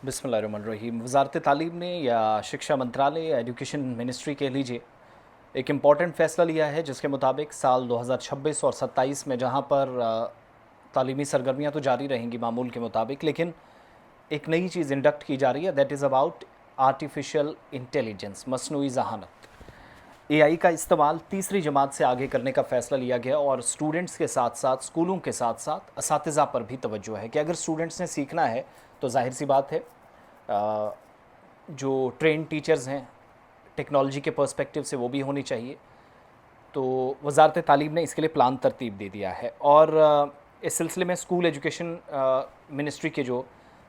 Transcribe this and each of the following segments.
बिस्मिल्लाहिर्रहमानिर्रहीम। वज़ारत तालीम ने या शिक्षा मंत्रालय या एजुकेशन मिनिस्ट्री कह लीजिए, एक इम्पॉर्टेंट फ़ैसला लिया है जिसके मुताबिक साल 2026 और 27 में जहां पर तालीमी सरगर्मियां तो जारी रहेंगी मामूल के मुताबिक, लेकिन एक नई चीज़ इंडक्ट की जा रही है, that is about artificial intelligence, मसनूई ज़हानत। एआई का इस्तेमाल तीसरी जमात से आगे करने का फ़ैसला लिया गया और स्टूडेंट्स के साथ साथ, स्कूलों के साथ साथ असातिज़ा पर भी तवज्जो है कि अगर स्टूडेंट्स ने सीखना है तो जाहिर सी बात है जो ट्रेन टीचर्स हैं टेक्नोलॉजी के पर्सपेक्टिव से वो भी होनी चाहिए। तो वज़ारत तालीम ने इसके लिए प्लान तरतीब दे दिया है और इस सिलसिले में स्कूल एजुकेशन मिनिस्ट्री के जो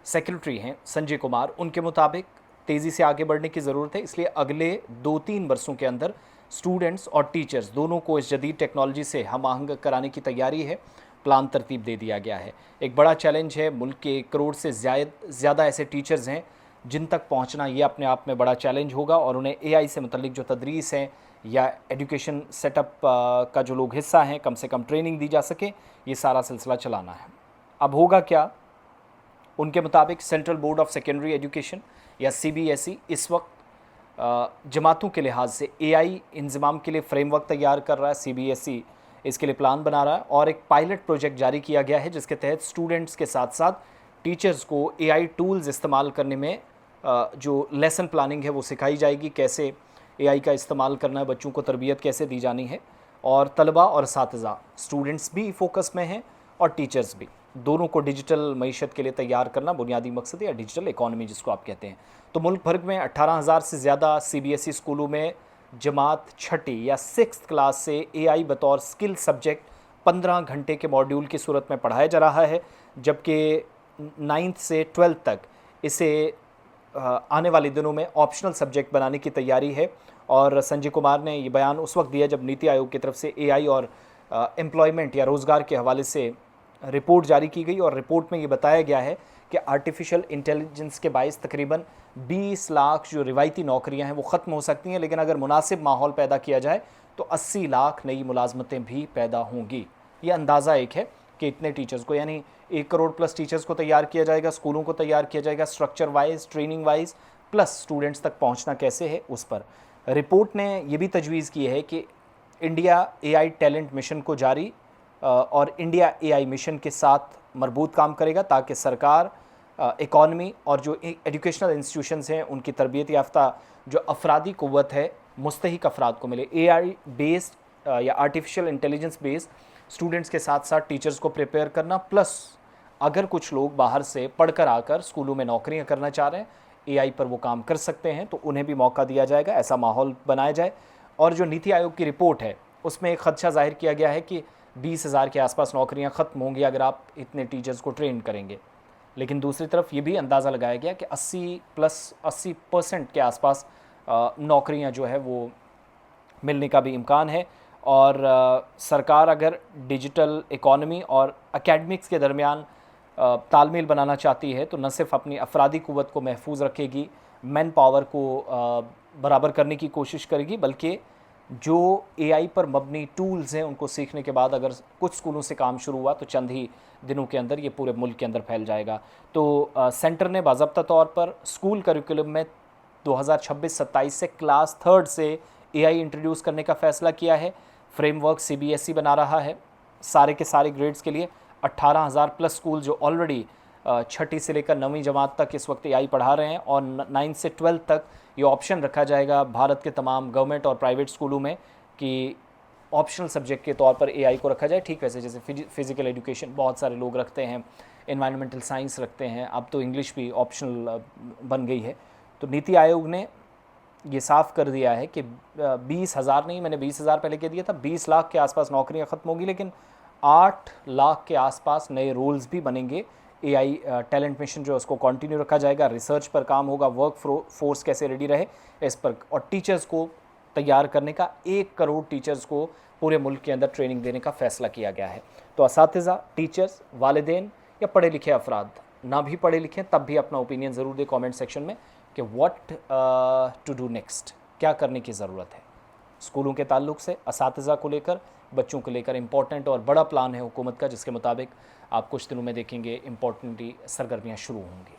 सेक्रेटरी हैं संजय कुमार, उनके मुताबिक तेज़ी से आगे बढ़ने की ज़रूरत है, इसलिए अगले 2-3 वर्षों के अंदर स्टूडेंट्स और टीचर्स दोनों को इस जदीद टेक्नोलॉजी से हम आहंग कराने की तैयारी है। प्लान तरतीब दे दिया गया है। एक बड़ा चैलेंज है, मुल्क के 1 करोड़ से ज़्यादा ऐसे टीचर्स हैं जिन तक पहुंचना ये अपने आप में बड़ा चैलेंज होगा और उन्हें एआई से मुतल्लिक जो तदरीस हैं या एजुकेशन सेटअप का जो लोग हिस्सा हैं, कम से कम ट्रेनिंग दी जा सके, ये सारा सिलसिला चलाना है। अब होगा क्या? उनके मुताबिक central board of secondary education या सीबीएसई इस वक्त जमातों के लिहाज से एआई इंज़माम के लिए फ्रेमवर्क तैयार कर रहा है। सीबीएसई इसके लिए प्लान बना रहा है और एक पायलट प्रोजेक्ट जारी किया गया है जिसके तहत स्टूडेंट्स के साथ साथ टीचर्स को एआई टूल्स इस्तेमाल करने में जो लेसन प्लानिंग है वो सिखाई जाएगी, कैसे एआई का इस्तेमाल करना है, बच्चों को तरबियत कैसे दी जानी है। और तलबा और असातिज़ा, स्टूडेंट्स भी फोकस में हैं और टीचर्स भी, दोनों को डिजिटल मईशत के लिए तैयार करना बुनियादी मकसद है, या डिजिटल इकॉनमी जिसको आप कहते हैं। तो मुल्क भर में 18,000 से ज़्यादा सीबीएसई स्कूलों में जमात छठी या 6th क्लास से एआई बतौर स्किल सब्जेक्ट 15 घंटे के मॉड्यूल की सूरत में पढ़ाया जा रहा है, जबकि 9th से 12th तक इसे आने वाले दिनों में ऑप्शनल सब्जेक्ट बनाने की तैयारी है। और संजय कुमार ने ये बयान उस वक्त दिया जब नीति आयोग की तरफ से एआई और एम्प्लॉयमेंट या रोज़गार के हवाले से रिपोर्ट जारी की गई और रिपोर्ट में ये बताया गया है कि आर्टिफिशियल इंटेलिजेंस के बायस तकरीबन 20 लाख जो रिवायती नौकरियां हैं वो ख़त्म हो सकती हैं, लेकिन अगर मुनासिब माहौल पैदा किया जाए तो 80 लाख नई मुलाजमतें भी पैदा होंगी। ये अंदाज़ा एक है कि इतने टीचर्स को, यानी 1 करोड़ प्लस टीचर्स को तैयार किया जाएगा, स्कूलों को तैयार किया जाएगा, structure wise, training wise, plus students तक पहुँचना कैसे है उस पर। रिपोर्ट ने यह भी तजवीज़ की है कि इंडिया एआई टैलेंट मिशन को जारी और इंडिया एआई मिशन के साथ मरबूत काम करेगा ताकि सरकार, इकॉनमी और जो एजुकेशनल इंस्टीट्यूशंस हैं उनकी तरबियत याफ्ता जो अफरादी क़ुव्वत है मुस्तहिक अफराद को मिले। एआई बेस्ड या आर्टिफिशियल इंटेलिजेंस बेस्ड स्टूडेंट्स के साथ साथ टीचर्स को प्रिपेयर करना, प्लस अगर कुछ लोग बाहर से पढ़कर आकर स्कूलों में नौकरियां करना चाह रहे हैं, एआई पर वो काम कर सकते हैं, तो उन्हें भी मौका दिया जाएगा, ऐसा माहौल बनाया जाए। और जो नीति आयोग की रिपोर्ट है उसमें एक खदशा जाहिर किया गया है कि 20,000 के आसपास नौकरियां ख़त्म होंगी अगर आप इतने टीचर्स को ट्रेन करेंगे। लेकिन दूसरी तरफ ये भी अंदाज़ा लगाया गया कि 80% के आसपास नौकरियां जो है वो मिलने का भी इम्कान है। और सरकार अगर डिजिटल इकॉनमी और एकेडमिक्स के दरमियान तालमेल बनाना चाहती है तो न सिर्फ अपनी अफरादी क़ुव्वत को महफूज रखेगी, मैन पावर को बराबर करने की कोशिश करेगी, बल्कि जो एआई पर मबनी टूल्स हैं उनको सीखने के बाद अगर कुछ स्कूलों से काम शुरू हुआ तो चंद ही दिनों के अंदर ये पूरे मुल्क के अंदर फैल जाएगा। तो सेंटर ने बाज़ाब्ता तौर पर स्कूल करिकुलम में 2026-27 से क्लास 3rd से एआई इंट्रोड्यूस करने का फ़ैसला किया है। फ्रेमवर्क सीबीएसई बना रहा है सारे के सारे ग्रेड्स के लिए। 18,000 प्लस स्कूल जो ऑलरेडी छठी से लेकर 9वीं जमात तक इस वक्त एआई पढ़ा रहे हैं और 9th से 12th तक ये ऑप्शन रखा जाएगा भारत के तमाम गवर्नमेंट और प्राइवेट स्कूलों में कि ऑप्शनल सब्जेक्ट के तौर पर एआई को रखा जाए। ठीक वैसे जैसे फिज़िकल एजुकेशन बहुत सारे लोग रखते हैं, एनवायरनमेंटल साइंस रखते हैं, अब तो इंग्लिश भी ऑप्शनल बन गई है। तो नीति आयोग ने ये साफ़ कर दिया है कि 20,000 नहीं, मैंने 20,000 पहले कह दिया था, 20 लाख के आसपास नौकरियाँ ख़त्म होंगी, लेकिन 8 लाख के आसपास नए रोल्स भी बनेंगे। एआई टैलेंट मिशन जो है उसको कंटिन्यू रखा जाएगा, रिसर्च पर काम होगा, वर्क फोर्स कैसे रेडी रहे इस पर, और टीचर्स को तैयार करने का 1 करोड़ टीचर्स को पूरे मुल्क के अंदर ट्रेनिंग देने का फ़ैसला किया गया है। तो असातिज़ा, टीचर्स, वालिदैन या पढ़े लिखे अफराद, ना भी पढ़े लिखे तब भी अपना ओपिनियन ज़रूर दें कमेंट सेक्शन में कि व्हाट टू डू नेक्स्ट, क्या करने की ज़रूरत है। स्कूलों के ताल्लुक़ से असातिज़ा को लेकर, बच्चों को लेकर इम्पॉर्टेंट और बड़ा प्लान है हुकूमत का, जिसके मुताबिक आप कुछ दिनों में देखेंगे इम्पॉर्टेंटली सरगर्मियाँ शुरू होंगी।